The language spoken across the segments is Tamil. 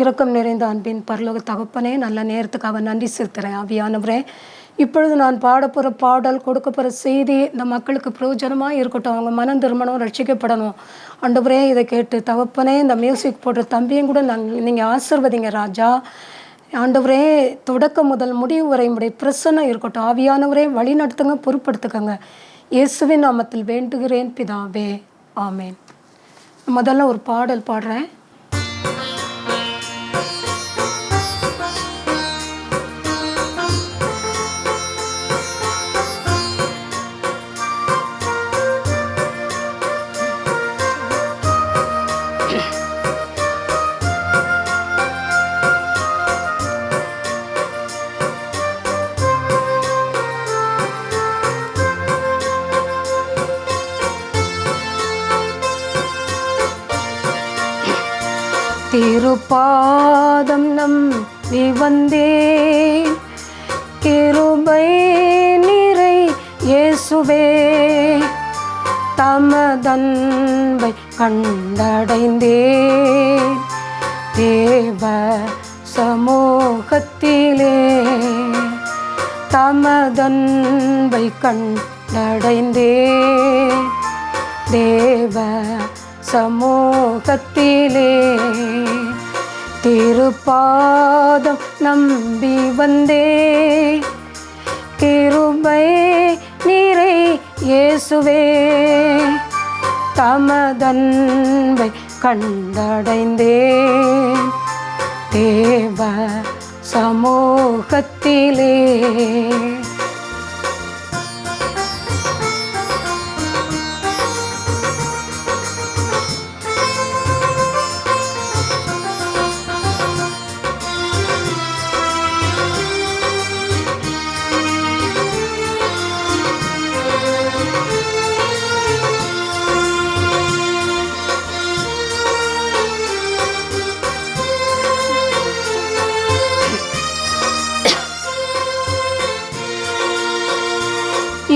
இரக்கம் நிறைந்த அன்பின் பரலோக தகப்பனே, நல்ல நேரத்துக்காக நன்றி செலுத்துகிறேன். ஆவியானவரே, இப்பொழுது நான் பாடப்போகிற பாடல், கொடுக்க போகிற செய்தி இந்த மக்களுக்கு பிரயோஜனமாக இருக்கட்டும். அவங்க மனம் திரும்பணும், ரட்சிக்கப்படணும். ஆண்டவரே, இதை கேட்டு தகப்பனே, இந்த மியூசிக் போடுற தம்பியும் கூட நீங்கள் ஆசீர்வதிங்க ராஜா. ஆண்டவரே, தொடக்கம் முதல் முடிவு வரை உடைய பிரசன்னம் இருக்கட்டும். ஆவியானவரே, வழி நடத்துங்க, பொறுப்படுத்துக்கங்க. இயேசுவின் நாமத்தில் வேண்டுகிறேன் பிதாவே, ஆமேன். முதல்ல ஒரு பாடல் பாடுறேன். திருப்பாதம் நம்பி வந்தேன், கிருபை நிறை இயேசுவே, தமதன்பை கண்டடைந்தேன் தேவ சமூகத்திலே, தமதன்பை கண்டடைந்தேன் தேவ சமூகத்திலே. திருப்பாதம் நம்பி வந்தே, கிருபை நிறை இயேசுவே, தமதன்பை கண்டடைந்தேன் தேவ சமூகத்திலே.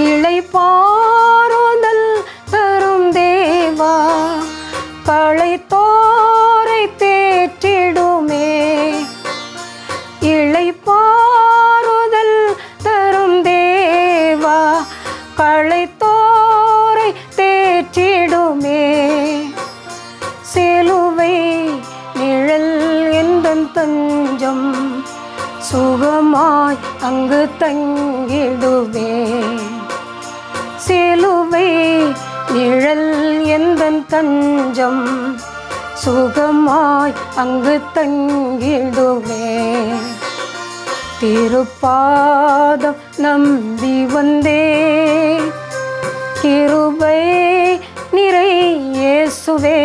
இளைப்பாறுதல் தரும் தேவா, களைத்தோரை தேற்றிடுமே. இளைப்பாறுதல் தரும் தேவா, களைத்தோரை தேற்றிடுமே. சிலுவை நிழல் எந்தன் தஞ்சம், சுகமாய் அங்கு தங்கிடுவே. சிலுவை நிழல் எந்தன் தஞ்சம், சுகமாய் அங்கு தங்கிடுவே. திருப்பாதம் நம்பி வந்தே, கிருபை நிறை இயேசுவே,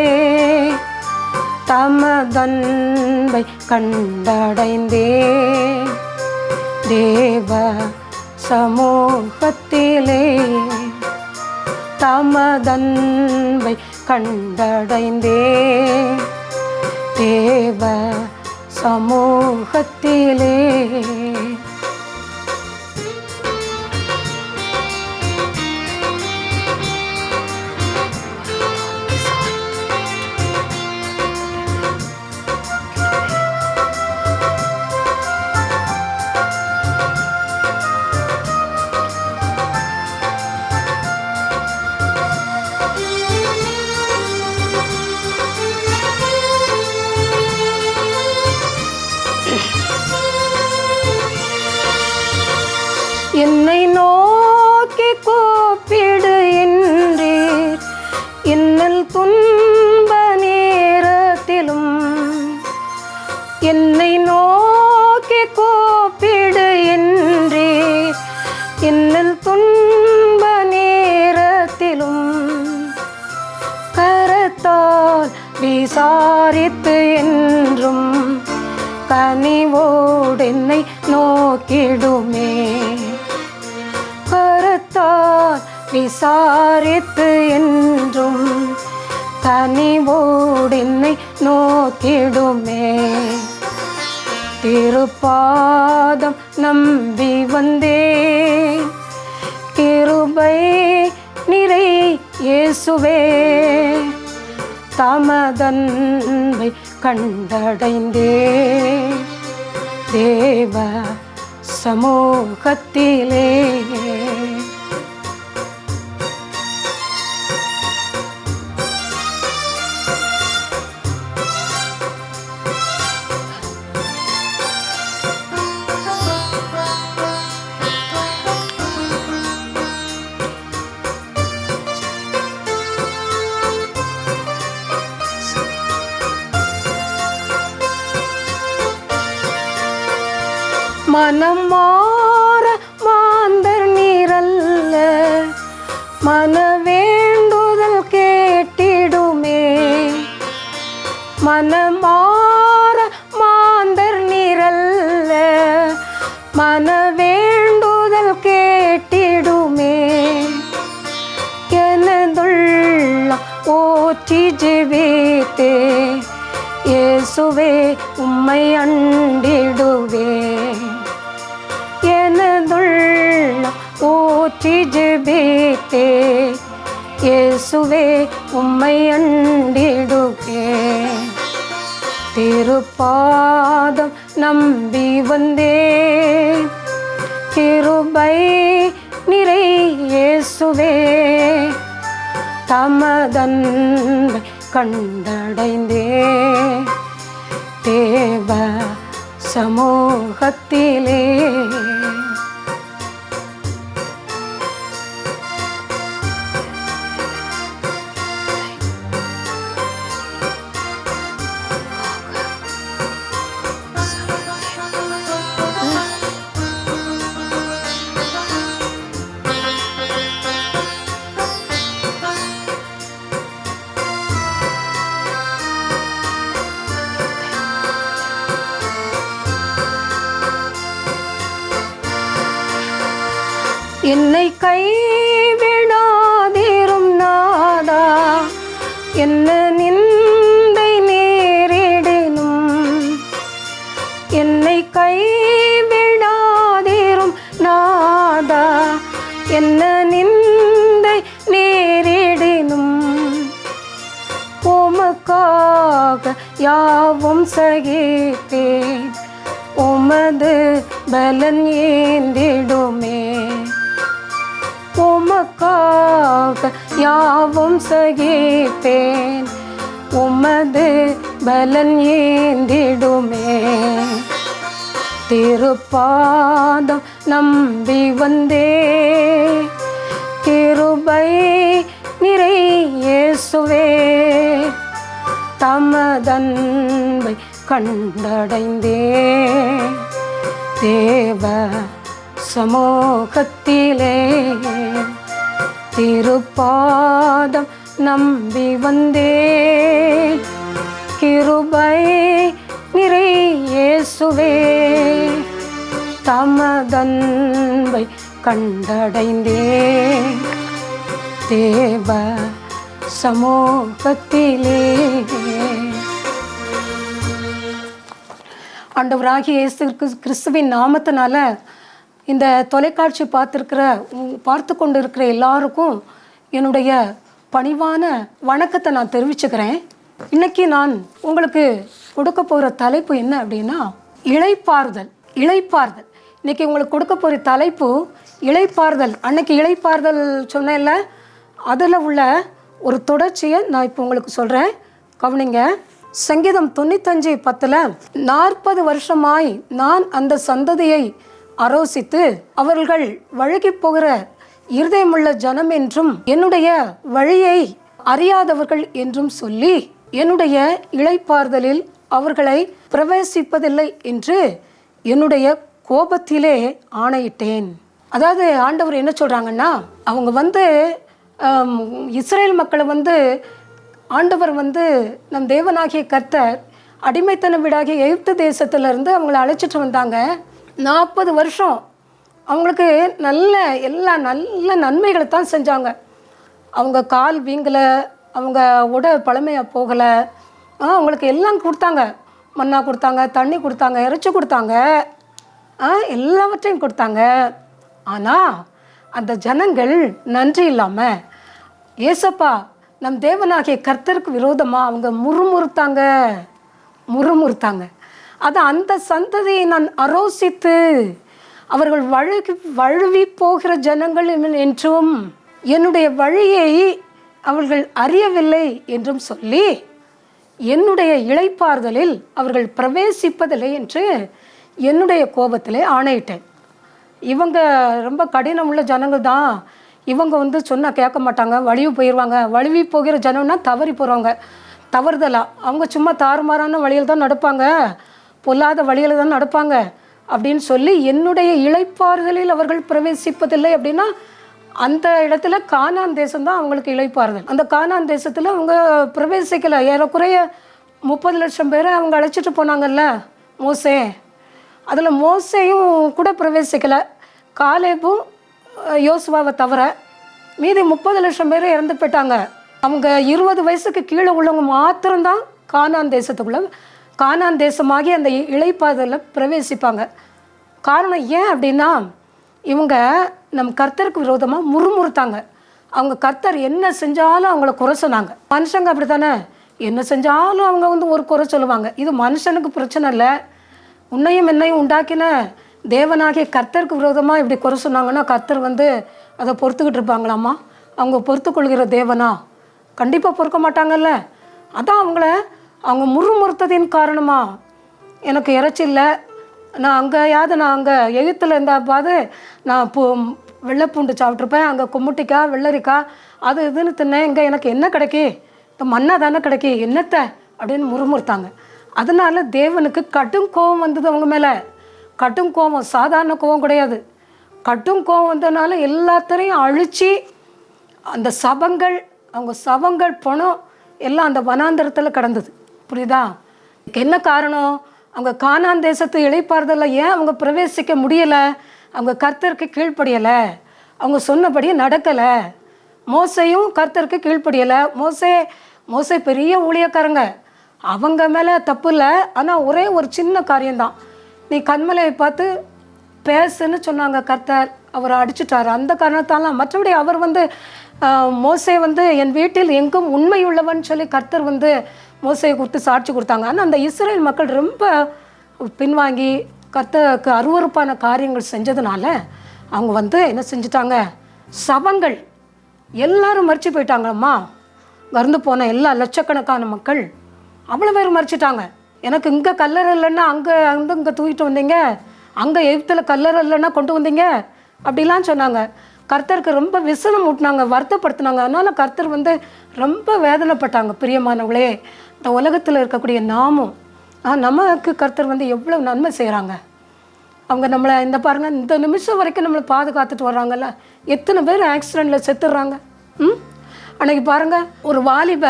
தமதன்பை கண்டடைந்தே தேவ சமூகத்திலே, தமதன்பை கண்டடைந்தே தேவ சமூகத்திலே. என்னை நோக்கி கூப்பிடு என்றீர், இன்னல் துன்ப நேரத்திலும். என்னை நோக்கி கூப்பிடு என்றீர், இன்னல் துன்ப நேரத்திலும். கரத்தால் விசாரித்து என்றும் கனிவோடு என்னை நோக்கிடுமே. கரத்தால் விசாரித்து என்றும் கனிவோடு என்னை நோக்கிடுமே. திருப்பாதம் நம்பி வந்தே, கிருபை இயேசுவே தமதன்பை கண்டடைந்தே தேவ சமூகத்திலே. மனம் மாற மாந்தர் நீரல்ல, மன வேண்டுதல் கேட்டிடுமே. மனம் மாற மாந்தர் நீரல்ல, மன வேண்டுதல் கேட்டிடுமே. எனதுள்ள ஓற்றி ஜெபித்தே இயேசுவே உம்மை அண்டிடுவே. எனதுள்ள ஊற்றி ஜெபித்தே இயேசுவே உம்மை அண்டிடுவே. திருப்பாதம் நம்பி வந்தே கிருபை நிறை இயேசுவே தமதன்பை கண்டடைந்தே தேவ சமூகத்திலே. என்னை கைவிடாதீரும் நாதா, என்ன நிந்தை நேரிடினும். என்னை கைவிடாதீரும் நாதா, என்ன நிந்தை நேரிடினும். உமக்காக யாவும் சகித்தேன், உமது பலன் ஏந்திடுமே. உமக்காக யாவும் சகிப்பேன், உமது பலன் ஏந்திடுமே. திருப்பாதம் நம்பி வந்தே கிருபை நிறை இயேசுவே தமதன்பை கண்டடைந்தே தேவ சமூகத்திலே. திருப்பாதம் நம்பி வந்தே கிருபை நிறை இயேசுவே தமதன்பை கண்டடைந்தே தேவ சமூகத்திலே. ஆண்டவராகிய இயேசு கிறிஸ்துவின் நாமத்தினால இந்த தொலைக்காட்சி பார்த்து கொண்டு இருக்கிற எல்லாருக்கும் என்னுடைய பணிவான வணக்கத்தை நான் தெரிவிச்சுக்கிறேன். இன்னைக்கு நான் உங்களுக்கு கொடுக்க போகிற தலைப்பு என்ன அப்படின்னா இளைப்பாறுதல். இளைப்பாறுதல் இன்னைக்கு உங்களுக்கு கொடுக்க போகிற தலைப்பு இளைப்பாறுதல். அன்னைக்கு இளைப்பாறுதல் சொன்னேன்ல, அதில் உள்ள ஒரு தொடர்ச்சியை நான் இப்போ உங்களுக்கு சொல்கிறேன், கவனிங்க. சங்கீதம் 95:10 40 வருஷமாய் நான் அந்த சந்ததியை ஆரோசித்து அவர்கள் வழுகி போகிற இருதயமுள்ள ஜனம் என்றும் என்னுடைய வழியை அறியாதவர்கள் என்றும் சொல்லி என்னுடைய இளைப்பாறுதலில் அவர்களை பிரவேசிப்பதில்லை என்று என்னுடைய கோபத்திலே ஆணையிட்டேன். அதாவது ஆண்டவர் என்ன சொல்கிறாங்கன்னா, அவங்க இஸ்ரேல் மக்களை ஆண்டவர் நம் தேவனாகிய கர்த்தர் அடிமைத்தன வீடாகிய எகிப்து தேசத்திலிருந்து அவங்கள அழைச்சிட்டு வந்தாங்க. 40 வருஷம் அவங்களுக்கு எல்லா நல்ல நன்மைகளை தான் செஞ்சாங்க. அவங்க கால் வீங்கலை, அவங்க உடல் பழமையாக போகலை, அவங்களுக்கு எல்லாம் கொடுத்தாங்க. மண்ணா கொடுத்தாங்க, தண்ணி கொடுத்தாங்க, இறைச்சி கொடுத்தாங்க, எல்லாவற்றையும் கொடுத்தாங்க. ஆனால் அந்த ஜனங்கள் நன்றி இல்லாமல் ஏசப்பா நம் தேவனாகிய கர்த்தருக்கு விரோதமாக அவங்க முறுமுறுத்தாங்க. அது அந்த சந்ததியை நான் அரோசித்து அவர்கள் வழுவி போகிற ஜனங்கள் என்றும் என்னுடைய வழியை அவர்கள் அறியவில்லை என்றும் சொல்லி என்னுடைய இளைப்பாறுதலில் அவர்கள் பிரவேசிப்பதில்லை என்று என்னுடைய கோபத்திலே ஆணையிட்டேன். இவங்க ரொம்ப கடினம் உள்ள ஜனங்கள் தான். இவங்க சொன்னால் கேட்க மாட்டாங்க, வழுவி போயிடுவாங்க. வழுவி போகிற ஜனம்னா தவறி போகிறவங்க, தவறுதலாக அவங்க சும்மா தாறுமாறான வழியில் தான் நடப்பாங்க, பொல்லாத வழியில் தான் நடப்பாங்க அப்படின்னு சொல்லி என்னுடைய இளைப்பாறுதலில் அவர்கள் பிரவேசிப்பதில்லை. அப்படின்னா அந்த இடத்துல கானான் தேசம்தான் அவங்களுக்கு இளைப்பாறுதல். அந்த கானான் தேசத்தில் அவங்க பிரவேசிக்கலை. ஏறக்குறைய 30 லட்சம் பேரை அவங்க அழைச்சிட்டு போனாங்கல்ல மோசே. அதில் மோசேயும் கூட பிரவேசிக்கலை, காலேபும் யோசுவாவை தவிர மீதி 30 லட்சம் பேர் இறந்து போயிட்டாங்க. அவங்க 20 வயசுக்கு கீழே உள்ளவங்க மாத்திரம்தான் கானான் தேசமாகி அந்த இளைப்பாறுதலில் பிரவேசிப்பாங்க. காரணம் ஏன் அப்படின்னா இவங்க நம் கர்த்தருக்கு விரோதமாக முறுமுறுத்தாங்க. அவங்க கர்த்தர் என்ன செஞ்சாலும் அவங்கள குறை சொன்னாங்க. மனுஷங்க அப்படி தானே, என்ன செஞ்சாலும் அவங்க ஒரு குறை சொல்லுவாங்க. இது மனுஷனுக்கு பிரச்சனை இல்லை. உன்னையும் என்னையும் உண்டாக்கின தேவனாகிய கர்த்தருக்கு விரோதமாக இப்படி குறை சொன்னாங்கன்னா கர்த்தர் அதை பொறுத்துக்கிட்டு இருப்பாங்களாம்மா? அவங்க பொறுத்து கொள்கிற தேவனா? கண்டிப்பாக பொறுக்க மாட்டாங்கல்ல. அதான் அவங்க முறுமுறுத்ததின் காரணமா எனக்கு இறைச்சி இல்லை, நான் அங்கே எகிப்தில் இருந்தாப்பாது நான் வெள்ளைப்பூண்டு சாப்பிட்ருப்பேன், அங்கே கும்முட்டிக்காய் வெள்ளரிக்காய் அது இதுன்னு தின்னேன், இங்கே எனக்கு என்ன கிடைக்கி? இந்த மண்ணா தானே கிடைக்கி, என்னத்தை அப்படின்னு முறுமுறுத்தாங்க. அதனால தேவனுக்கு கடும் கோபம் வந்தது அவங்க மேலே. கடும் கோபம், சாதாரண கோபம் கிடையாது. கடும் கோபம் வந்ததுனால எல்லாத்தையும் அழித்து அந்த அவங்க சபங்கள் பணம் எல்லாம் அந்த வனாந்தரத்தில் கிடந்தது. புரியுதா? என்ன காரணம்? அவங்க கானான் தேசத்து இளைப்பாறுதலில் ஏன் அவங்க பிரவேசிக்க முடியலை? அவங்க கர்த்தருக்கு கீழ்ப்படியலை, அவங்க சொன்னபடி நடக்கலை. மோசையும் கர்த்தருக்கு கீழ்ப்படியலை. மோசே பெரிய ஊழியக்காரங்க, அவங்க மேலே தப்பு இல்லை. ஆனால் ஒரே ஒரு சின்ன காரியம்தான், நீ கண்மலையை பார்த்து பேசுன்னு சொன்னாங்க. கர்த்தர் அவரை அடிச்சுட்டார். அந்த காரணத்தால் மற்றபடி அவர் மோசே என் வீட்டில் எங்கும் உண்மை உள்ளவன் சொல்லி கர்த்தர் மோசையை கொடுத்து சாட்சி கொடுத்தாங்க. ஆனால் அந்த இஸ்ரேல் மக்கள் ரொம்ப பின்வாங்கி கர்த்தருக்கு அருவருப்பான காரியங்கள் செஞ்சதுனால அவங்க என்ன செஞ்சிட்டாங்க, சபங்கள் எல்லாரும் மறித்து போயிட்டாங்கம்மா. மறந்து போன எல்லா லட்சக்கணக்கான மக்கள் அவ்வளோ பேர் மறிச்சிட்டாங்க. எனக்கு இங்கே கல்லறை இல்லைன்னா இங்கே தூக்கிட்டு வந்தீங்க, அங்கே எகிப்தில் கல்லறை இல்லைன்னா கொண்டு வந்தீங்க அப்படிலாம் சொன்னாங்க. கர்த்தருக்கு ரொம்ப விசனம் ஊட்டினாங்க, வருத்தப்படுத்தினாங்க. அதனால் கர்த்தர் ரொம்ப வேதனைப்பட்டாங்க. பிரியமானவங்களே, இந்த உலகத்தில் இருக்கக்கூடிய நாமும் நமக்கு கர்த்தர் எவ்வளோ நன்மை செய்கிறாங்க. அவங்க நம்மளை பாருங்கள், இந்த நிமிஷம் வரைக்கும் நம்மளை பாதுகாத்துட்டு வர்றாங்கல்ல. எத்தனை பேர் ஆக்சிடெண்ட்டில் செத்துடுறாங்க. அன்றைக்கி பாருங்கள், ஒரு வாலிப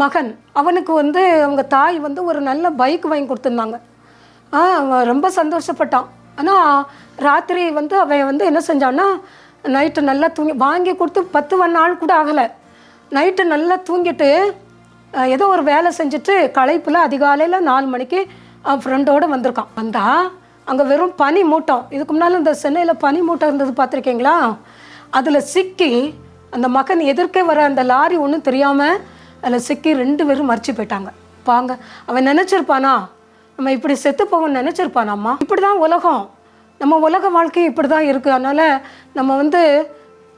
மகன், அவனுக்கு அவங்க தாய் ஒரு நல்ல பைக் வாங்கி கொடுத்துருந்தாங்க. அவன் ரொம்ப சந்தோஷப்பட்டான். ஆனால் ராத்திரி அவன் என்ன செஞ்சான்னா, நைட்டு நல்லா வாங்கி கொடுத்து 10 நாள் கூட ஆகலை. நைட்டு நல்லா தூங்கிட்டு ஏதோ ஒரு வேலை செஞ்சுட்டு களைப்பில் அதிகாலையில் 4 மணிக்கு ஃப்ரெண்டோடு வந்திருக்கான். வந்தால் அங்கே வெறும் பனி மூட்டம். இதுக்கு முன்னால் இந்த சென்னையில் பனி மூட்டம் இருந்தது பார்த்துருக்கீங்களா? அதில் சிக்கி அந்த மகன் எதிர்க்கே வர அந்த லாரி ஒன்றும் தெரியாமல் அதில் சிக்கி 2 பேரும் மறிச்சு போயிட்டாங்க. பாங்க, அவன் நினச்சிருப்பானா நம்ம இப்படி செத்து போவோம்னு நினச்சிருப்பானாம்மா? இப்படி தான் உலகம், நம்ம உலக வாழ்க்கையும் இப்படி தான் இருக்குது. அதனால் நம்ம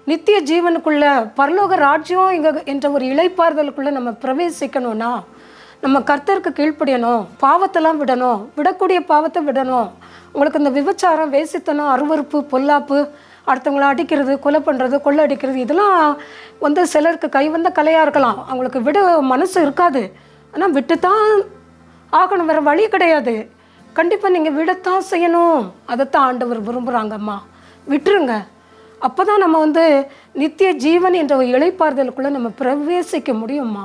நித்திய ஜீவனுக்குள்ளே பரலோக ராஜ்யம் என்ற ஒரு இளைப்பாறுதலுக்குள்ளே நம்ம பிரவேசிக்கணும்னா நம்ம கர்த்தருக்கு கீழ்ப்படியணும், பாவத்தெல்லாம் விடணும், விடக்கூடிய பாவத்தை விடணும். உங்களுக்கு இந்த விபச்சாரம், வேசித்தனம், அருவருப்பு, பொல்லாப்பு, அடுத்தவங்களை அடிக்கிறது, கொலை பண்ணுறது, கொள்ளை அடிக்கிறது, இதெல்லாம் சிலருக்கு கைவந்த கலையாக இருக்கலாம். அவங்களுக்கு விட மனசு இருக்காது. ஆனால் விட்டுத்தான் ஆகணும், வேறு வழி கிடையாது. கண்டிப்பாக நீங்கள் விடத்தான் செய்யணும். அதைத்தான் ஆண்டவர் விரும்புகிறாங்கம்மா. விட்டுருங்க. அப்போ தான் நம்ம நித்திய ஜீவன் என்ற ஒரு இளைப்பாறுதலுக்குள்ளே நம்ம பிரவேசிக்க முடியும்மா.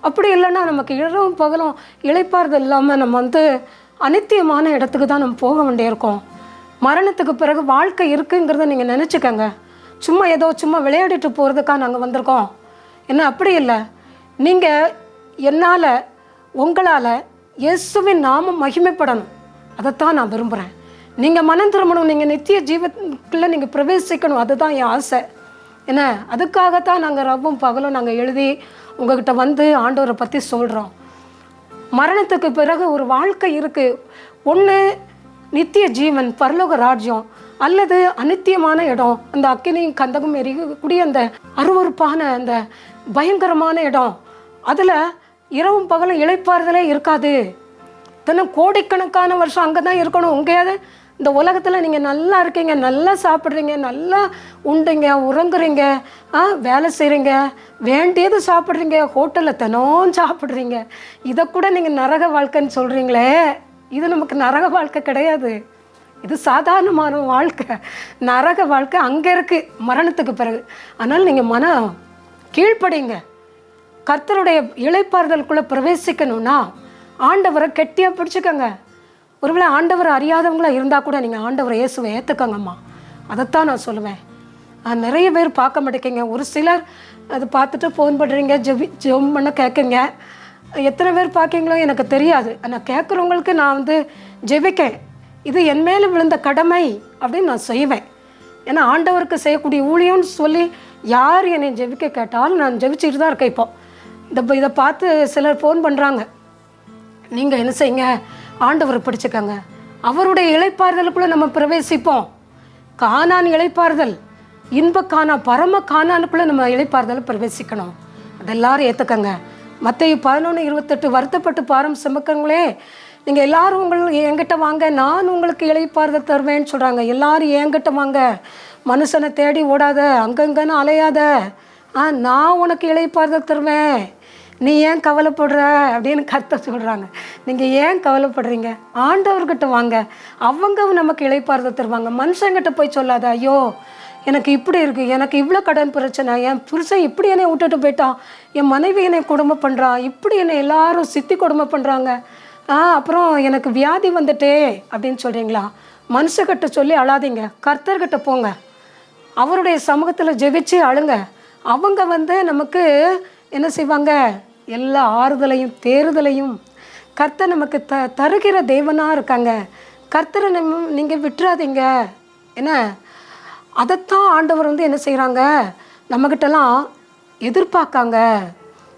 அப்படி இல்லைன்னா நமக்கு இரவும் பகலும் இளைப்பாறுதல் இல்லாமல் நம்ம அனித்தியமான இடத்துக்கு தான் நம்ம போக வேண்டியிருக்கோம். மரணத்துக்கு பிறகு வாழ்க்கை இருக்குங்கிறத நீங்கள் நினச்சிக்கங்க. சும்மா விளையாடிட்டு போகிறதுக்காக நாங்கள் வந்திருக்கோம் என்ன? அப்படி இல்லை. நீங்கள் என்னால் உங்களால் இயேசுவின் நாமம் மகிமைப்படணும். அதைத்தான் நான் விரும்புகிறேன். நீங்கள் மனம் திரும்பணும், நீங்கள் நித்திய ஜீவத்துக்குள்ளே நீங்கள் பிரவேசிக்கணும். அதுதான் என் ஆசை. என்ன அதுக்காகத்தான் நாங்கள் ரவ்வும் பகலும் நாங்கள் எழுதி உங்ககிட்ட வந்து ஆண்டவரை பற்றி சொல்கிறோம். மரணத்துக்கு பிறகு ஒரு வாழ்க்கை இருக்குது. ஒன்று நித்திய ஜீவன் பரலோக ராஜ்யம், அல்லது அநித்தியமான இடம், அந்த அக்கினியும் கந்தகம் எரியக்கூடிய அந்த அருவருப்பான அந்த பயங்கரமான இடம். அதில் இரவும் பகலும் இளைப்பாறுதலே இருக்காது. தினம் கோடிக்கணக்கான வருஷம் அங்கே தான் இருக்கணும். உங்கேயாவது இந்த உலகத்தில் நீங்கள் நல்லா இருக்கீங்க, நல்லா சாப்பிட்றீங்க, நல்லா உண்டுங்க, உறங்குறீங்க, வேலை செய்கிறீங்க, வேண்டியது சாப்பிட்றீங்க, ஹோட்டலில் தினம் சாப்பிட்றீங்க. இதை கூட நீங்கள் நரக வாழ்க்கைன்னு சொல்கிறீங்களே, இது நமக்கு நரக வாழ்க்கை கிடையாது. இது சாதாரணமான வாழ்க்கை. நரக வாழ்க்கை அங்கே இருக்குது மரணத்துக்கு பிறகு. அதனால் நீங்கள் கீழ்ப்படிங்க. கர்த்தருடைய இளைப்பாறுதலுக்குள்ளே பிரவேசிக்கணும்னா ஆண்டவரை கெட்டியாக பிடிச்சிக்கங்க. ஒருவேளை ஆண்டவரை அறியாதவங்களாக இருந்தால் கூட நீங்கள் ஆண்டவரை இயேசுவை ஏற்றுக்கங்கம்மா. அதைத்தான் நான் சொல்லுவேன். நிறைய பேர் பார்க்க மாட்டேங்க. ஒரு சிலர் அது பார்த்துட்டு ஃபோன் பண்ணுறீங்க, ஜெபம் பண்ண கேட்குங்க. எத்தனை பேர் பார்க்கிங்களோ எனக்கு தெரியாது. ஆனால் கேட்குறவங்களுக்கு நான் வந்து ஜெபிக்கேன். இது என் மேலே விழுந்த கடமை அப்படின்னு நான் செய்வேன். ஏன்னா ஆண்டவருக்கு செய்யக்கூடிய ஊழியம்னு சொல்லி யார் என்னை ஜெபிக்க கேட்டாலும் நான் ஜெபிச்சுட்டு தான் இருக்கேன். இப்போ இதை பார்த்து சிலர் ஃபோன் பண்ணுறாங்க. நீங்கள் என்ன செய்யுங்க, ஆண்டவரை பிடிச்சிக்கங்க, அவருடைய இளைப்பாறுதலுக்குள்ளே நம்ம பிரவேசிப்போம். கானான் இளைப்பாறுதல், இன்ப காணா, பரம காணானுக்குள்ளே நம்ம இளைப்பாறுதலை பிரவேசிக்கணும். அதெல்லாரும் ஏற்றுக்கங்க. மத்தேயு 11:28 வருத்தப்பட்டு பாரம் சுமக்கங்களே, நீங்கள் எல்லாரும் என்கிட்ட வாங்க, நான் உங்களுக்கு இளைப்பாறுதல் தருவேன்னு சொல்கிறாங்க. எல்லாரும் என்கிட்ட வாங்க, மனுஷனை தேடி ஓடாத, அங்கங்கன்னு அலையாத, நான் உனக்கு இளைப்பாறுதல் தருவேன், நீ ஏன் கவலைப்படுற அப்படின்னு கர்த்தர் சொல்கிறாங்க. நீங்கள் ஏன் கவலைப்படுறீங்க? ஆண்டவர்கிட்ட வாங்க, அவங்க நமக்கு இளைப்பாறுதல் தருவாங்க. மனுஷங்கிட்ட போய் சொல்லாத, ஐயோ எனக்கு இப்படி இருக்குது, எனக்கு இவ்வளோ கடன் பிரச்சனை, என் புருஷன் இப்படி என்னை விட்டுட்டு போயிட்டான், என் மனைவி என்னை கொடுமை பண்ணுறான், இப்படி என்னை எல்லாரும் சித்தி கொடுமை பண்ணுறாங்க, அப்புறம் எனக்கு வியாதி வந்துட்டே அப்படின்னு சொல்கிறீங்களா? மனுஷக்கிட்ட சொல்லி அழாதீங்க, கர்த்தர்கிட்ட போங்க, அவருடைய சமூகத்தில் ஜெபிச்சு அழுங்க. அவங்க வந்து நமக்கு என்ன செய்வாங்க? எல்லா ஆறுதலையும் தேறுதலையும் கர்த்தர் நமக்கு தருகிற தேவனாக இருக்காங்க. கர்த்தரை நீங்கள் விட்டுறாதீங்க. என்ன அதைத்தான் ஆண்டவர் வந்து என்ன செய்கிறாங்க, நம்மக்கிட்டலாம் எதிர்பார்க்காங்க.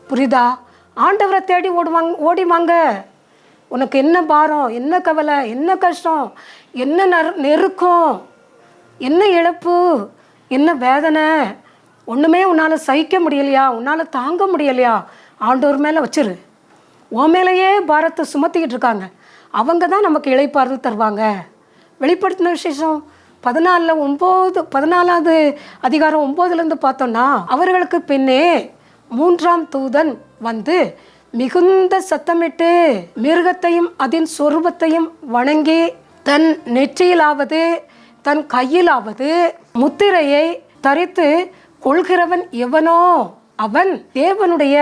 புரியுதா? ஆண்டவரை தேடி ஓடிவாங்க. உனக்கு என்ன பாரம், என்ன கவலை, என்ன கஷ்டம், என்ன நெருக்கம், என்ன இழப்பு, என்ன வேதனை, ஒன்றுமே உன்னால் சகிக்க முடியலையா, உன்னால் தாங்க முடியலையா, ஆண்டவர் மேலே வச்சிரு. உன் மேலேயே பாரத்தை சுமத்திக்கிட்டு இருக்காங்க. அவங்க தான் நமக்கு இளைப்பாறுதல் தருவாங்க. வெளிப்படுத்தின விசேஷம் 14வது அதிகாரம் 9 பார்த்தோம்னா, அவர்களுக்கு பின்னே 3ஆம் தூதன் வந்து மிகுந்த சத்தமிட்டு மிருகத்தையும் அதன் சொரூபத்தையும் வணங்கி தன் நெற்றியிலாவது தன் கையிலாவது முத்திரையை தரித்து கொள்கிறவன் எவனோ அவன் தேவனுடைய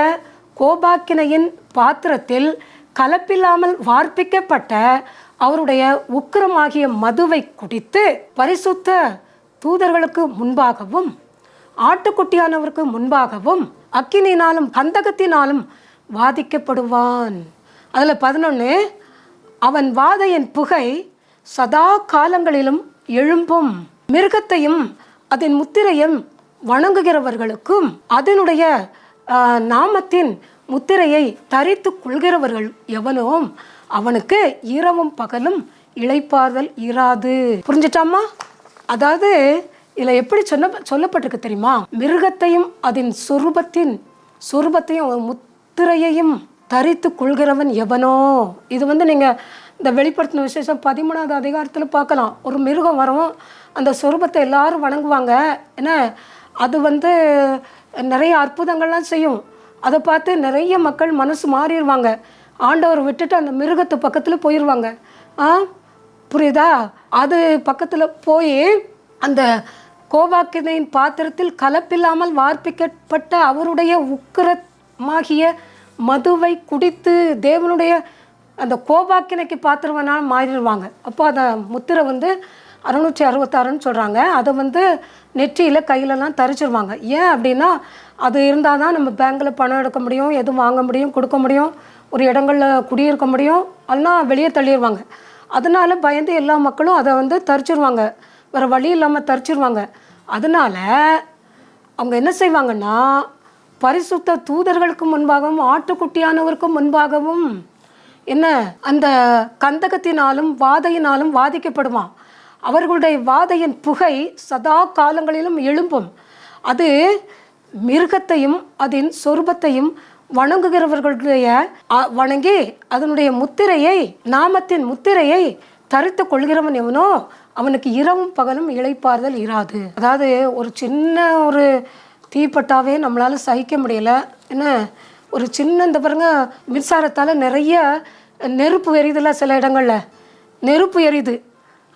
கோபாக்கினையின் பாத்திரத்தில் கலப்பில்லாமல் வார்ப்பிக்கப்பட்ட அவருடைய உக்கிரமாகிய மதுவை குடித்து பரிசுத்த தூதர்களுக்கு முன்பாகவும் ஆட்டுக்குட்டியானவருக்கு முன்பாகவும் அக்கினினாலும் கந்தகத்தினாலும் வாதிக்கப்படுவான். அதில் 11, அவன் வாதையின் புகை சதா காலங்களிலும் எழும்பும். மிருகத்தையும் அதன் முத்திரையும் வணங்குகிறவர்களுக்கும் அதனுடைய நாமத்தின் முத்திரையை தரித்து கொள்கிறவர்கள் எவனோ அவனுக்கு இரவும் பகலும் இளைப்பாறுதல் இராது. புரிஞ்சிட்டாமா? அதாவது இதில் எப்படி சொல்லப்பட்டிருக்கு தெரியுமா? மிருகத்தையும் அதன் சொரூபத்தையும் முத்திரையையும் தரித்து கொள்கிறவன் எவனோ. இது வந்து நீங்கள் இந்த வெளிப்படுத்தின விசேஷம் 13வது அதிகாரத்தில் பார்க்கலாம். ஒரு மிருகம் வரும், அந்த சொரூபத்தை எல்லாரும் வணங்குவாங்க. ஏன்னா அது வந்து நிறைய அற்புதங்கள்லாம் செய்யும். அதை பார்த்து நிறைய மக்கள் மனசு மாறிடுவாங்க. ஆண்டவர் விட்டுட்டு அந்த மிருகத்து பக்கத்தில் போயிடுவாங்க. புரியுதா? அது பக்கத்தில் போய் அந்த கோபாக்கினையின் பாத்திரத்தில் கலப்பில்லாமல் வார்ப்பிக்கப்பட்ட அவருடைய உக்கிரமாகிய மதுவை குடித்து தேவனுடைய அந்த கோபாக்கினைக்கு பாத்திரவனால் மாறிடுவாங்க. அப்போ அந்த முத்திரை வந்து 666ன்னு சொல்கிறாங்க. அதை வந்து நெற்றியில் கையிலலாம் தரிச்சிருவாங்க. ஏன் அப்படின்னா அது இருந்தால் தான் நம்ம பேங்கில் பணம் எடுக்க முடியும், எதுவும் வாங்க முடியும், கொடுக்க முடியும், ஒரு இடங்களில் குடியிருக்க முடியும். அதெல்லாம் வெளியே தள்ளிடுவாங்க. அதனால் பயந்து எல்லா மக்களும் அதை வந்து தரிச்சிருவாங்க. வேறு வழி இல்லாமல் தரிச்சிருவாங்க. அதனால் அவங்க என்ன செய்வாங்கன்னா, பரிசுத்த தூதர்களுக்கு முன்பாகவும் ஆட்டுக்குட்டியானவருக்கு முன்பாகவும் என்ன அந்த கந்தகத்தினாலும் வாதையினாலும் வாதிக்கப்படுவான். அவர்களுடைய வாதையின் புகை சதா காலங்களிலும் எழும்பும். அது மிருகத்தையும் அதன் சொரூபத்தையும் வணங்குகிறவர்களுடைய வணங்கி அதனுடைய முத்திரையை, நாமத்தின் முத்திரையை தரித்து கொள்கிறவன் எவனோ அவனுக்கு இரவும் பகலும் இளைப்பாறுதல் இராது. அதாவது ஒரு சின்ன ஒரு தீப்பட்டாவே நம்மளால சகிக்க முடியல. என்ன ஒரு சின்ன இந்த பாருங்க, மின்சாரத்தால் நிறைய நெருப்பு எரியுதுல, சில இடங்களில் நெருப்பு எரியுது,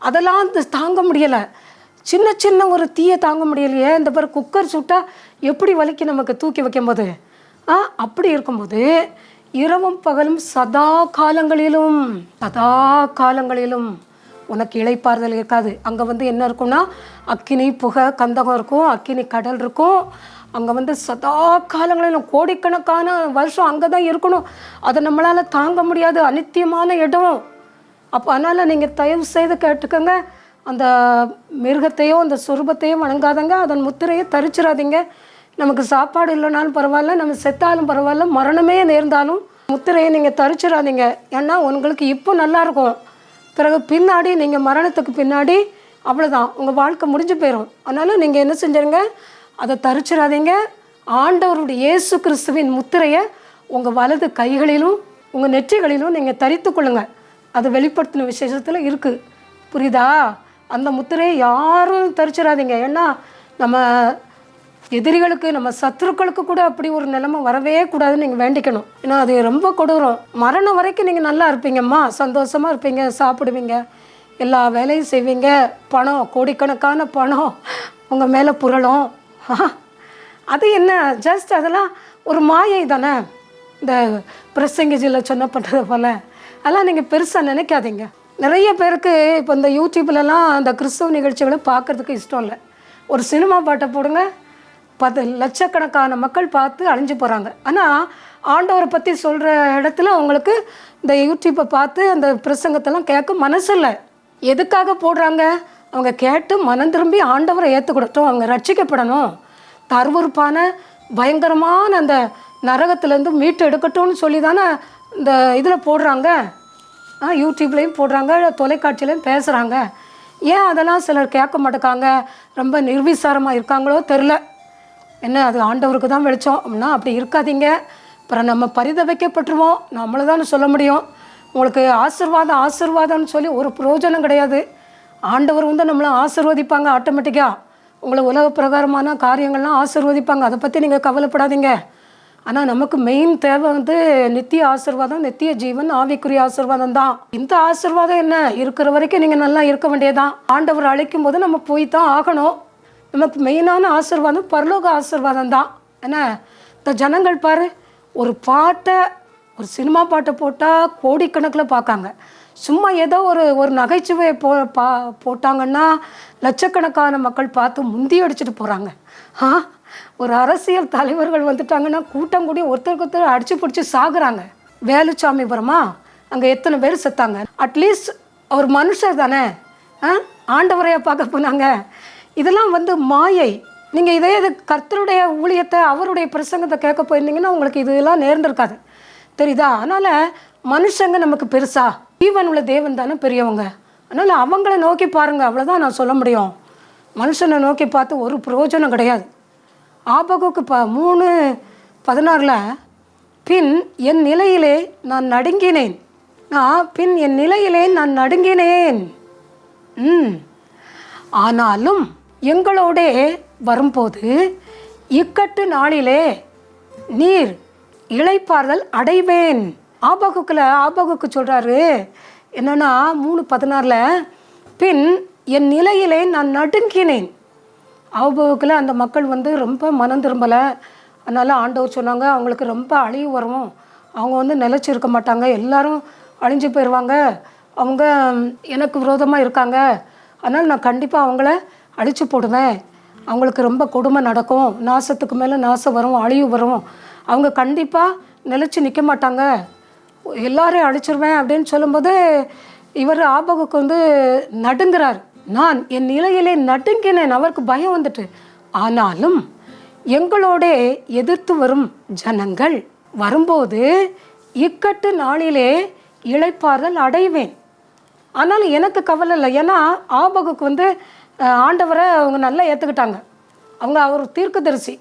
அதெல்லாம் தாங்க முடியலை. சின்ன சின்ன ஒரு தீயை தாங்க முடியலையே. இந்த பாரு குக்கர் சுட்டா எப்படி வலிக்கு நமக்கு தூக்கி வைக்கும்போது. அப்படி இருக்கும்போது இரவும் பகலும் சதா காலங்களிலும் உனக்கு இளைப்பாறுதல் இருக்காது. அங்கே என்ன இருக்கும்னா அக்கினி புகை கந்தகம் இருக்கும், அக்கினி கடல் இருக்கும். அங்கே சதா காலங்களிலும் கோடிக்கணக்கான வருஷம் அங்கே தான் இருக்கணும். அதை நம்மளால் தாங்க முடியாது, அநித்தியமான இடம். அப்போ அதனால் நீங்கள் தயவு செய்து கேட்டுக்கோங்க, அந்த மிருகத்தையோ அந்த சுரூபத்தையோ வணங்காதங்க, அதன் முத்திரையை தரிச்சிடாதீங்க. நமக்கு சாப்பாடு இல்லைனாலும் பரவாயில்ல, நம்ம செத்தாலும் பரவாயில்ல, மரணமே நேர்ந்தாலும் முத்திரையை நீங்கள் தரிச்சிடாதீங்க. ஏன்னா உங்களுக்கு இப்போ நல்லாயிருக்கும், பிறகு பின்னாடி நீங்கள் மரணத்துக்கு பின்னாடி அவ்வளோதான், உங்கள் வாழ்க்கை முடிஞ்சு போயிடும். அதனால் நீங்கள் என்ன செஞ்சுருங்க, அதை தரிச்சிடாதீங்க. ஆண்டவருடைய இயேசு கிறிஸ்துவின் முத்திரையை உங்கள் வலது கைகளிலும் உங்கள் நெற்றிகளிலும் நீங்கள் தரித்து கொள்ளுங்கள். அது வெளிப்படுத்தின விசேஷத்தில் இருக்குது, புரியுதா? அந்த முத்திரையை யாரும் தரிச்சிடாதீங்க. ஏன்னா நம்ம எதிரிகளுக்கு, நம்ம சத்துருக்களுக்கு கூட அப்படி ஒரு நிலைமை வரவே கூடாதுன்னு நீங்கள் வேண்டிக்கணும். ஏன்னா அது ரொம்ப கொடூரம். மரணம் வரைக்கும் நீங்கள் நல்லா இருப்பீங்கம்மா, சந்தோஷமாக இருப்பீங்க, சாப்பிடுவீங்க, எல்லா வேலையும் செய்வீங்க, பணம் கோடிக்கணக்கான பணம் உங்கள் மேலே புரளும். அது என்ன, ஜஸ்ட் அதெல்லாம் ஒரு மாயை தானே. இந்த பிரசங்கஜில் சொன்னப்பட்டது போல் அதெல்லாம் நீங்கள் பெருசாக நினைக்காதீங்க. நிறைய பேருக்கு இப்போ இந்த யூடியூப்லலாம் அந்த கிறிஸ்தவ நிகழ்ச்சிகளை பார்க்குறதுக்கு இஷ்டம் இல்லை. ஒரு சினிமா பாட்டை போடுங்க, 10 லட்சக்கணக்கான மக்கள் பார்த்து அழிஞ்சு போகிறாங்க. ஆனால் ஆண்டவரை பற்றி சொல்கிற இடத்துல அவங்களுக்கு இந்த யூடியூப்பை பார்த்து அந்த பிரசங்கத்தெல்லாம் கேட்க மனசு இல்லை. எதுக்காக போடுறாங்க? அவங்க கேட்டு மனம் திரும்பி ஆண்டவரை ஏற்றுக்கிடட்டும், அவங்க ரட்சிக்கப்படணும், தருவறுப்பான பயங்கரமான அந்த நரகத்துலேருந்து மீட்டு எடுக்கட்டும்னு சொல்லி தானே இந்த இதில் போடுறாங்க. யூடியூப்லேயும் போடுறாங்க, தொலைக்காட்சியிலையும் பேசுகிறாங்க. ஏன் அதெல்லாம் சிலர் கேட்க மாட்டேக்காங்க, ரொம்ப நிர்விசாரமாக இருக்காங்களோ தெரில. என்ன அது ஆண்டவருக்கு தான் வெளிச்சம் அப்படின்னா அப்படி இருக்காதீங்க. அப்புறம் நம்ம பரிதவிக்கப்பட்டுருவோம், நம்மளை தான் சொல்ல முடியும். உங்களுக்கு ஆசீர்வாதம்னு சொல்லி ஒரு பிரயோஜனம் கிடையாது. ஆண்டவர் நம்மளை ஆசீர்வதிப்பாங்க ஆட்டோமேட்டிக்காக. உங்களை உலக பிரகாரமான காரியங்கள்லாம் ஆசீர்வதிப்பாங்க, அதை பற்றி நீங்கள் கவலைப்படாதீங்க. ஆனால் நமக்கு மெயின் தேவை நித்திய ஆசீர்வாதம், நித்திய ஜீவன், ஆவிக்குரிய ஆசீர்வாதம் தான். இந்த ஆசீர்வாதம் என்ன, இருக்கிற வரைக்கும் நீங்கள் நல்லா இருக்க வேண்டியதான். ஆண்டவர் அழைக்கும் போது நம்ம போய் தான் ஆகணும். நமக்கு மெயினான ஆசீர்வாதம் பரலோக ஆசீர்வாதம் தான். என்ன இந்த ஜனங்கள் பாரு, ஒரு பாட்டை, ஒரு சினிமா பாட்டை போட்டால் கோடிக்கணக்கில் பார்க்காங்க. சும்மா ஏதோ ஒரு நகைச்சுவையை போட்டாங்கன்னா லட்சக்கணக்கான மக்கள் பார்த்து முந்தி அடிச்சுட்டு போகிறாங்க. ஒரு அரசியல் தலைவர்கள் வந்துட்டாங்கன்னா கூட்டம் கூடி ஒருத்தருக்கு அடிச்சு பிடிச்சி சாகுறாங்க. வேலுச்சாமிபுரமா அங்கே எத்தனை பேர் செத்தாங்க. அட்லீஸ்ட் அவர் மனுஷர் தானே, ஆண்டவரையை பார்க்க போனாங்க. இதெல்லாம் மாயை. நீங்கள் இதே கர்த்தருடைய ஊழியத்தை, அவருடைய பிரசங்கத்தை கேட்க போயிருந்தீங்கன்னா உங்களுக்கு இதெல்லாம் நேர்ந்திருக்காது, தெரியுதா? அதனால் மனுஷங்க நமக்கு பெருசா, ஜீவன் உள்ள தேவன் தானே பெரியவங்க. அதனால் அவங்கள நோக்கி பாருங்கள், அவ்வளோதான் நான் சொல்ல முடியும். மனுஷனை நோக்கி பார்த்து ஒரு பிரயோஜனம் கிடையாது. ஆபகுக்கு 3:16 பின் என் நிலையிலே நான் நடுங்கினேன், ஆனாலும் எங்களோட வரும்போது இக்கட்டு நாளிலே நீர் இளைப்பாறுதல் அடைவேன். ஆபகுக்கு சொல்கிறாரு என்னன்னா 3:16 பின் என் நிலையிலே நான் நடுங்கினேன். ஆபகுக்கில் அந்த மக்கள் ரொம்ப மனம் திரும்பலை. அதனால் ஆண்டவர் சொன்னாங்க அவங்களுக்கு ரொம்ப அழிவு வரும், அவங்க நிலைச்சி இருக்க மாட்டாங்க, எல்லாரும் அழிஞ்சு போயிடுவாங்க, அவங்க எனக்கு விரோதமாக இருக்காங்க, அதனால் நான் கண்டிப்பாக அவங்கள அழிச்சு போடுவேன், அவங்களுக்கு ரொம்ப கொடுமை நடக்கும், நாசத்துக்கு மேலே நாசம் வரும், அழிவு வரும், அவங்க கண்டிப்பாக நிலச்சி நிற்க மாட்டாங்க, எல்லாரையும் அழிச்சிருவேன் அப்படின்னு சொல்லும்போது இவர் ஆபகுக்கு நடுங்கிறார். நான் என் நிலையிலே நடுங்கினேன், அவருக்கு பயம் வந்துட்டு. ஆனாலும் எங்களோட எதிர்த்து வரும் ஜனங்கள் வரும்போது இக்கட்டு நாளிலே இளைப்பாறுதல் அடைவேன். ஆனால் எனக்கு கவலை இல்லை. ஏன்னா ஆபகுக்கு ஆண்டவரை அவங்க நல்லா ஏற்றுக்கிட்டாங்க. அவர் தீர்க்கதரிசி.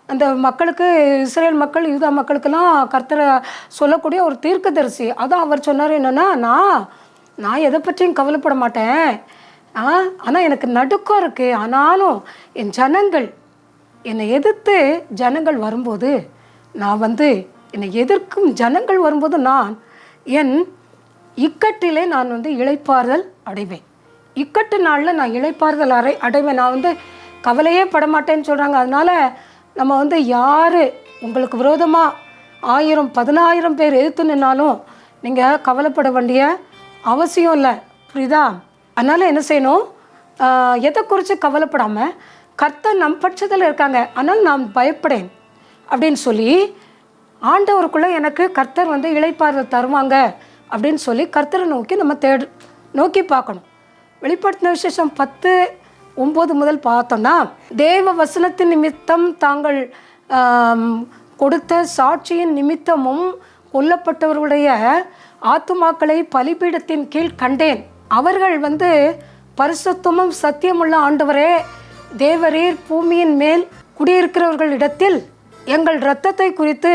அந்த மக்களுக்கு, இஸ்ரேல் மக்கள், யூதா மக்களுக்கெல்லாம் கர்த்தரை சொல்லக்கூடிய ஒரு தீர்க்கதரிசி. அதான் அவர் சொன்னார், என்னென்னா நான் எதை பற்றியும் கவலைப்பட மாட்டேன், ஆனால் எனக்கு நடுக்கம் இருக்குது. ஆனாலும் என் ஜனங்கள் என்னை எதிர்த்து ஜனங்கள் வரும்போது, நான் என்னை எதிர்க்கும் ஜனங்கள் வரும்போது நான் என் இக்கட்டிலே நான் இளைப்பாறுதல் அடைவேன். இக்கட்டு நாளில் நான் இளைப்பாறுதல் அடைவேன். நான் கவலையே படமாட்டேன்னு சொல்கிறாங்க. அதனால் நம்ம யார் உங்களுக்கு விரோதமாக 1000 10,000 பேர் எதிர்த்து நின்னாலும் நீங்கள் கவலைப்பட வேண்டிய அவசியம் இல்லை. புரியுதா? அதனால் என்ன செய்யணும், எதை குறித்து கவலைப்படாமல் கர்த்தர் நம் பட்சத்தில் இருக்காங்க, ஆனால் நான் பயப்படேன் அப்படின்னு சொல்லி ஆண்டவருக்குள்ளே எனக்கு கர்த்தர் இளைப்பாறுதல் தருவாங்க அப்படின்னு சொல்லி கர்த்தரை நோக்கி நம்ம நோக்கி பார்க்கணும். வெளிப்படுத்தின விசேஷம் 10:9 முதல் பார்த்தோன்னா, தேவ வசனத்தின் நிமித்தம் தாங்கள் கொடுத்த சாட்சியின் நிமித்தமும் கொல்லப்பட்டவர்களுடைய ஆத்துமாக்களை பலிபீடத்தின் கீழ் கண்டேன். அவர்கள் பரிசுத்தமும் சத்தியமுள்ள ஆண்டவரே, தேவரீர் பூமியின் மேல் குடியிருக்கிறவர்களிடத்தில் எங்கள் இரத்தத்தை குறித்து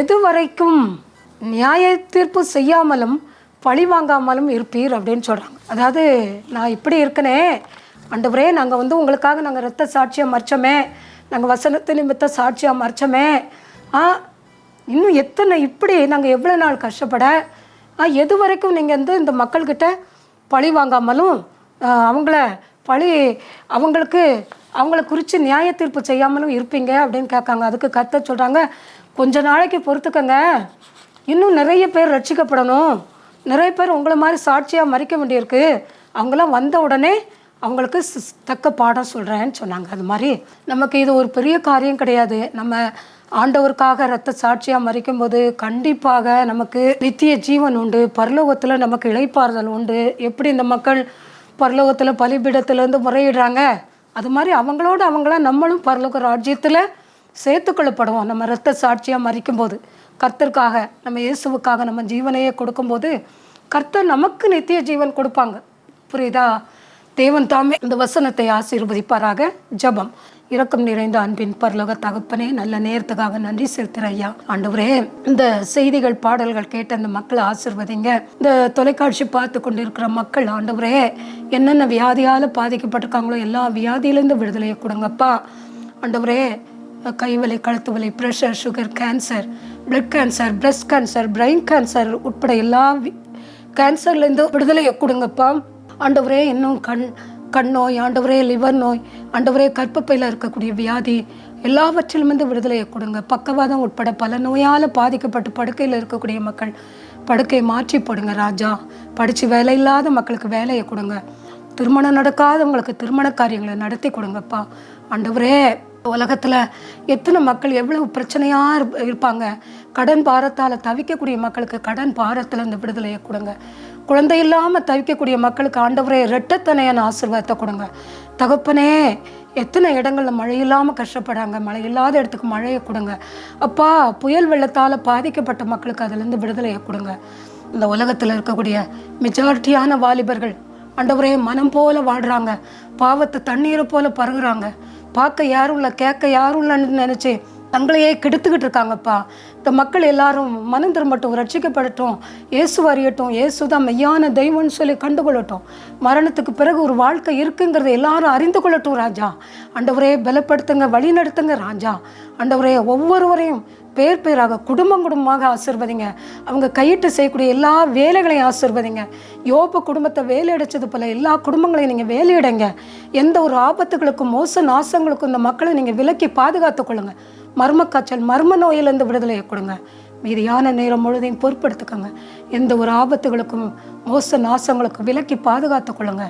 எதுவரைக்கும் நியாய தீர்ப்பு செய்யாமலும் பழி வாங்காமலும் இருப்பீர் அப்படின்னு சொல்கிறாங்க. அதாவது, நான் இப்படி இருக்கனே ஆண்டவரே, நாங்கள் உங்களுக்காக நாங்கள் இரத்த சாட்சியாக மறைச்சோமே, நாங்கள் வசனத்தை நிமித்த சாட்சியாக மறைச்சோமே, இன்னும் எத்தனை இப்படி நாங்கள் எவ்வளோ நாள் கஷ்டப்பட, எது வரைக்கும் நீங்கள் இந்த மக்கள்கிட்ட பழி வாங்காமலும் அவங்கள குறித்து நியாய தீர்ப்பு செய்யாமலும் இருப்பீங்க அப்படின்னு கேட்காங்க. அதுக்கு கர்த்தர் சொல்கிறாங்க, கொஞ்ச நாளைக்கு பொறுத்துக்கங்க, இன்னும் நிறைய பேர் ரட்சிக்கப்படணும், நிறைய பேர் உங்களை மாதிரி சாட்சியாக மறிக்க வேண்டியிருக்கு, அவங்களாம் வந்த உடனே அவங்களுக்கு தக்க பாடம் சொல்கிறேன்னு சொன்னாங்க. அது மாதிரி நமக்கு இது ஒரு பெரிய காரியம் கிடையாது. நம்ம ஆண்டவருக்காக இரத்த சாட்சியாக மறிக்கும்போது கண்டிப்பாக நமக்கு நித்திய ஜீவன் உண்டு, பரலோகத்தில் நமக்கு இளைப்பாறுதல் உண்டு. எப்படி இந்த மக்கள் பரலோகத்தில் பலிபீடத்துலேருந்து முறையிடுறாங்க, அது மாதிரி அவங்கள நம்மளும் பரலோக ராஜ்யத்தில் சேர்த்துக்கொள்ளப்படுவோம். நம்ம இரத்த சாட்சியாக மறிக்கும்போது கர்த்தருக்காக, நம்ம இயேசுவுக்காக நம்ம ஜீவனையே கொடுக்கும்போது கர்த்தர் நமக்கு நித்திய ஜீவன் கொடுப்பாங்க. புரியுதா? தேவன் தாமே இந்த வசனத்தை ஆசீர்வதிப்பாராக. ஜெபம். இரக்கம் நிறைந்த அன்பின் பரலோக தகப்பனே, நல்ல நேரத்துக்காக நன்றி செலுத்துகிறேன் ஐயா. ஆண்டவரே, இந்த செய்திகள் பாடல்கள் கேட்ட அந்த மக்களை ஆசீர்வதிங்க. இந்த தொலைக்காட்சி பார்த்து கொண்டு இருக்கிற மக்கள் ஆண்டவரே, என்னென்ன வியாதியால் பாதிக்கப்பட்டிருக்காங்களோ எல்லா வியாதியிலேருந்து விடுதலையை கொடுங்கப்பா. ஆண்டவரே, கைவலி, கழுத்து வலி, pressure, sugar, cancer, blood cancer, breast cancer, brain cancer உட்பட எல்லா கேன்சர்லேருந்து விடுதலையை கொடுங்கப்பா. ஆண்டவரே, இன்னும் கண் நோய், ஆண்டவரே லிவர் நோய், ஆண்டவரே கர்ப்பப்பையில் இருக்கக்கூடிய வியாதி எல்லாவற்றிலுமிருந்து விடுதலையை கொடுங்க. பக்கவாதம் உட்பட பல நோயால் பாதிக்கப்பட்டு படுக்கையில் இருக்கக்கூடிய மக்கள் படுக்கையை மாற்றி போடுங்க ராஜா. படித்து வேலை இல்லாத மக்களுக்கு வேலையை கொடுங்க. திருமணம் நடக்காதவங்களுக்கு திருமண காரியங்களை நடத்தி கொடுங்கப்பா. ஆண்டவரே, உலகத்தில் எத்தனை மக்கள் எவ்வளவு பிரச்சனையாக இருப்பாங்க. கடன் பாரத்தால் தவிக்கக்கூடிய மக்களுக்கு கடன் பாரத்தில் இந்த விடுதலையை கொடுங்க. குழந்தை இல்லாமல் தவிக்கக்கூடிய மக்களுக்கு ஆண்டவரே இரட்டத்தனையான ஆசீர்வாதத்தை கொடுங்க. தகப்பனே, எத்தனை இடங்களில் மழை இல்லாமல் கஷ்டப்படுறாங்க, மழை இல்லாத இடத்துக்கு மழையை கொடுங்க அப்பா. புயல் வெள்ளத்தால் பாதிக்கப்பட்ட மக்களுக்கு அதிலேருந்து விடுதலையை கொடுங்க. இந்த உலகத்தில் இருக்கக்கூடிய மெஜாரிட்டியான வாலிபர்கள் ஆண்டவரே மனம் போல வாழ்கிறாங்க, பாவத்தை தண்ணீரை போல பருகுறாங்க, பார்க்க யாரும் இல்லை, கேட்க யாரும் இல்லைன்னு நினச்சி தங்களையே கெடுத்துக்கிட்டு இருக்காங்கப்பா. இந்த மக்கள் எல்லாரும் மனம் திரும்பட்டும், ரட்சிக்கப்படட்டும், இயேசு அறியட்டும், இயேசு தான் மெய்யான தெய்வம்னு சொல்லி கண்டுகொள்ளட்டும். மரணத்துக்கு பிறகு ஒரு வாழ்க்கை இருக்குங்கிறத எல்லாரும் அறிந்து கொள்ளட்டும் ராஜா. ஆண்டவரே, பலப்படுத்துங்க, வழி நடத்துங்க ராஜா. ஆண்டவரே, ஒவ்வொருவரையும் பேர் பேராக குடும்பமாக ஆசீர்வதிங்க. அவங்க கையிட்டு செய்யக்கூடிய எல்லா வேலைகளையும் ஆசீர்வதிங்க. யோபு குடும்பத்தை வேலையடைச்சது போல எல்லா குடும்பங்களையும் நீங்கள் வேலையிடுங்க. எந்த ஒரு ஆபத்துகளுக்கும் மோச நாசங்களுக்கும் இந்த மக்களை நீங்கள் விலக்கி பாதுகாத்து கொள்ளுங்க. மர்ம காய்ச்சல், மர்ம நோயிலிருந்து விடுதலையை கொடுங்க. மீதியான நேரம் முழுதையும் பொறுப்படுத்துக்கோங்க. எந்த ஒரு ஆபத்துகளுக்கும் மோச நாசங்களுக்கும் விலக்கி பாதுகாத்து கொள்ளுங்க.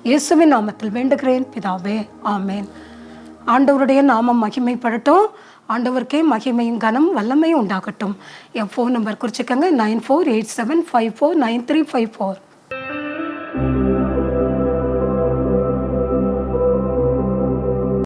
இயேசுவின் நாமத்தில் வேண்டுகிறேன் பிதாவே, ஆமேன். ஆண்டவருடைய நாமம் மகிமைப்படட்டும். ஆண்டவருக்கே மகிமையும் கனம் வல்லமையும் உண்டாகட்டும். என் ஃபோன் நம்பர் குறிச்சிக்கங்க, 9487549354.